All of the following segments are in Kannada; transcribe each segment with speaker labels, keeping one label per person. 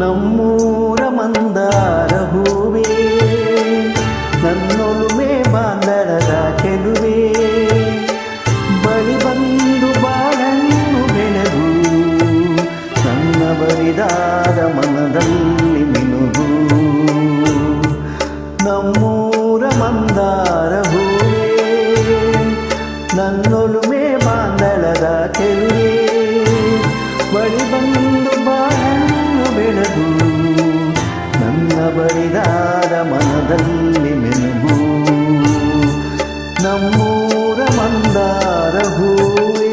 Speaker 1: ನಮ್ಮೂರ ಮಂದಾರ ಹೂವೇ, ನನ್ನೊಲುಮೆ ಬಾಂಧಳದ ಚೆಲುವೆ, ಬಳಿ ಬಂದು ಬಾಳನ್ನು ಬೆಳೆದು ನನ್ನ ಬರಿದಾದ ಮನದಲ್ಲಿ ಮಿನುಗು. ನಮ್ಮೂರ ಮಂದಾರ ಹೂವೇ, ನನ್ನೊಲುಮೆ ಬಾಂಧಳದ ಚೆಲುವೆ, ಬಳಿ ಬಂದು ಬಾಳನ್ನು ಬೆಳೆದು ನನ್ನ ಬರಿದಾದ ಮನದಲ್ಲಿ ಮೆನುಗು. ನಮ್ಮೂರ ಮಂದಾರ ಹೂವೇ.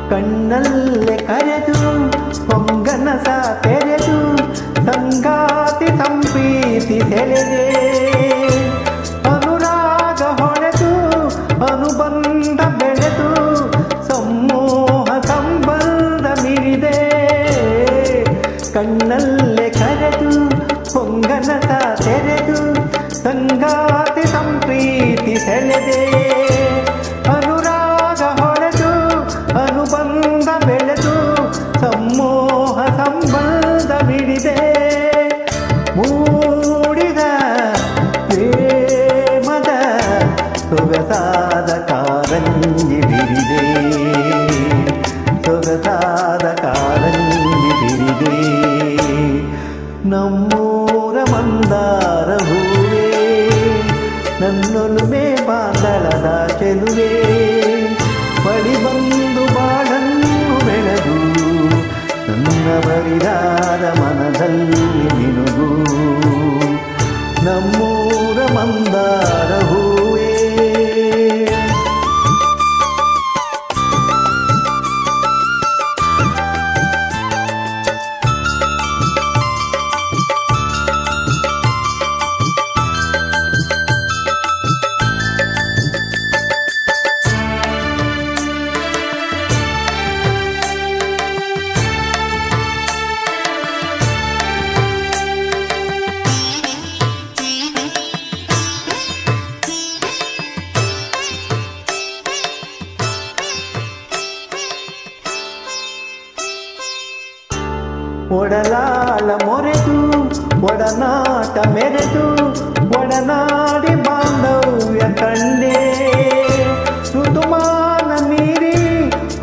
Speaker 1: ಕಣ್ಣಲ್ಲೇ ಕರೆದು ಹೊಂಗನಸ ತೆರೆದು ಸಂಗಾತಿ ಸಂಪ್ರೀತಿ ಸೆಳೆದೆ, ಅನುರಾಗ ಹೊಳೆದು ಅನುಬಂಧ ಬೆಳೆದು ಸಮೂಹ ಸಂಬಂಧ ಮಿರಿದೆ. ಕಣ್ಣಲ್ಲೇ ಕರೆದು ಹೊಂಗನಸ ತೆರೆದು ಸಂಗಾತಿ ಸಂಪ್ರೀತಿ ಸೆಳೆದೆ, ಅನುರಾಗ ಹೊಳೆದು ಅನುಬಂಧ ಬೆಳೆದು ಸಮೂಹ ಸಂಬಂಧ ಮಿಡಿದೆ. ಮೂಡಿದ ಪ್ರೇಮದ ಸೊಗಸಾದ ಕಾರಂಜಿ ಬಿರಿದೆ, ಸೊಗಸಾದ ಕಾರಂಜಿ ಬಿರಿದೆ. ನಮ್ಮೂರ ಮಂದಾರ ಹೂವೇ, ನನ್ನೊಲುಮೆ ಬಾಂಧಳದ ಚೆಲುವೆ, ಬಳಿ ಬಂದು ಬಾಳನ್ನು ಬೆಳೆದು ನನ್ನ ಬರಿದಾದ ಮನದಲ್ಲಿ ಮಿನುಗು. ನಮ್ಮೂರ ಮಂದಾರ ಹೂವೇ. ಒಡಲಾಳ ಮೊರೆದು ಒಡನಾಟ ಮೆರೆದು ಒಡನಾಡಿ ಬಾಂಧವ್ಯ ಕಂಡೆ, ಋತುಮಾನ ಮೀರಿ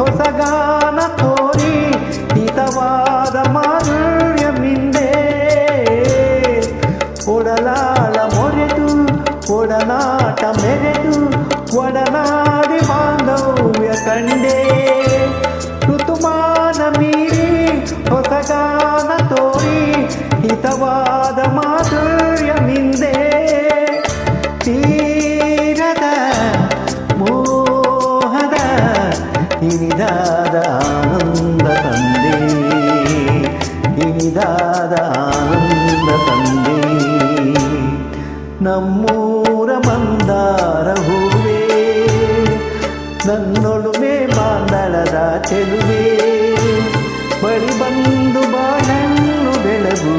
Speaker 1: ಹೊಸಗಾನ ತೋರಿ ಹಿತವಾದ ಮಾಧುರ್ಯ ಮಿಂದೆ. ಒಡಲಾಳ ಮೊರೆದು ಒಡನಾಟ ಮೆರೆದು ಒಡನಾಡಿ ಬಾಂಧವ್ಯ ಕಂಡೆ, ಋತುಮಾನ ಮೀರಿ ಹೊಸಗಾನ ತೋರಿ ಹಿತವಾದ ಮಾಧುರ್ಯ ಮಿಂದೆ. ತೀರದ ಮೋಹದ ಇನಿದಾದ ಆನಂದ ತಂದೆ, ಇನಿದಾದ ಆನಂದ ತಂದೆ. ನಮ್ಮೂರ ಮಂದಾರ ಹೂವೇ, ನನ್ನೊಲುಮೆ ಬಾಂಧಳದ ಚೆಲುವೆ, ಬಳಿ ಬಂದು ಬಾಳನ್ನು ಬೆಳಗು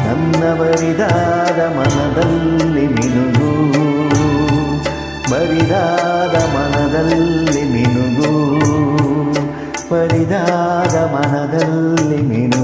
Speaker 1: ನನ್ನ ಬರಿದಾದ ಮನದಲ್ಲಿ ಮಿನುಗು. ಬರಿದಾದ ಮನದಲ್ಲಿ ಮಿನುಗು, ಬರಿದಾದ ಮನದಲ್ಲಿ ಮಿನುಗು.